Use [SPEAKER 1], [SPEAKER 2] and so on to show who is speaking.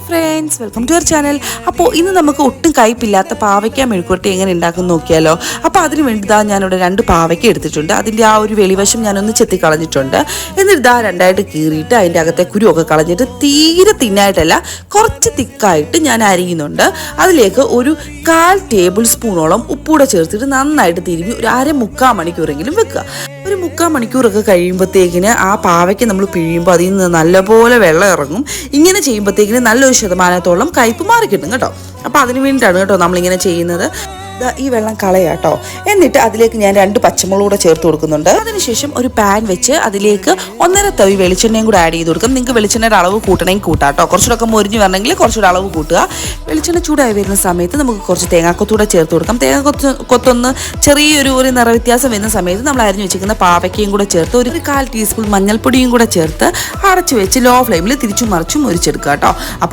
[SPEAKER 1] Friends, welcome to our channel. അപ്പോൾ ഇന്ന് നമുക്ക് ഒട്ടും കയ്പില്ലാത്ത പാവയ്ക്ക മെഴുക്കുവരട്ടി എങ്ങനെ ഉണ്ടാക്കും നോക്കിയാലോ. അപ്പോൾ അതിന് വേണ്ടി ഞാനിവിടെ 2 പാവയ്ക്ക എടുത്തിട്ടുണ്ട്. അതിൻ്റെ ആ ഒരു വെളിവശം ഞാനൊന്ന് ചെത്തി കളഞ്ഞിട്ടുണ്ട്. എന്നിട്ട് രണ്ടായിട്ട് കീറിയിട്ട് അതിൻ്റെ അകത്തെ കുരുവൊക്കെ കളഞ്ഞിട്ട് തീരെ തിന്നായിട്ടല്ല, കുറച്ച് തിക്കായിട്ട് ഞാൻ അരിയുന്നുണ്ട്. അതിലേക്ക് ഒരു 1/4 ടേബിൾ സ്പൂണോളം ഉപ്പൂടെ ചേർത്തിട്ട് നന്നായിട്ട് തിരുമ്മി ഒരു 3/4 മണിക്കൂറെങ്കിലും വെക്കുക. ഒരു 3/4 മണിക്കൂറൊക്കെ കഴിയുമ്പോഴത്തേക്കിന് ആ പാവയ്ക്ക് നമ്മൾ പിഴിയുമ്പോൾ അതിൽ നിന്ന് നല്ലപോലെ വെള്ളം ഇറങ്ങും. ഇങ്ങനെ ചെയ്യുമ്പോഴത്തേക്കിന് നല്ലൊരു ശതമാനത്തോളം കയ്പ്പ് മാറി കിട്ടും കേട്ടോ. അപ്പോൾ അതിന് വേണ്ടിയിട്ടാണ് കേട്ടോ നമ്മളിങ്ങനെ ചെയ്യുന്നത്. ഈ വെള്ളം കളയാട്ടോ. എന്നിട്ട് അതിലേക്ക് ഞാൻ 2 പച്ചമുളക് കൂടെ ചേർത്ത് കൊടുക്കുന്നുണ്ട്. അതിനുശേഷം ഒരു പാൻ വെച്ച് അതിലേക്ക് 1.5 തവി വെളിച്ചെണ്ണയും കൂടെ ആഡ് ചെയ്ത് കൊടുക്കും. നിങ്ങൾക്ക് വെളിച്ചെണ്ണയുടെ അളവ് കൂട്ടണമെങ്കിൽ കൂട്ടാട്ടോ. കുറച്ചുകൂടെ മൊരിഞ്ഞ് വരണമെങ്കിൽ കുറച്ചുകൂടെ അളവ് കൂട്ടുക. വെളിച്ചെണ്ണ ചൂടായി വരുന്ന സമയത്ത് നമുക്ക് കുറച്ച് തേങ്ങാക്കൊത്തൂടെ ചേർത്ത് കൊടുക്കാം. തേങ്ങാക്കൊത്തൊന്ന് ചെറിയൊരു നിറവ്യത്യാസം വരുന്ന സമയത്ത് നമ്മൾ അരിഞ്ഞു വെച്ചിരിക്കുന്ന പാവയ്ക്കയും കൂടെ ചേർത്ത് ഒരു 1/4 ടീസ്പൂൺ മഞ്ഞൾപ്പൊടിയും കൂടെ ചേർത്ത് അടച്ചു വെച്ച് ലോ ഫ്ലെയിമിൽ തിരിച്ചും മറിച്ചും മുരിച്ചെടുക്കുക കേട്ടോ. അപ്പോൾ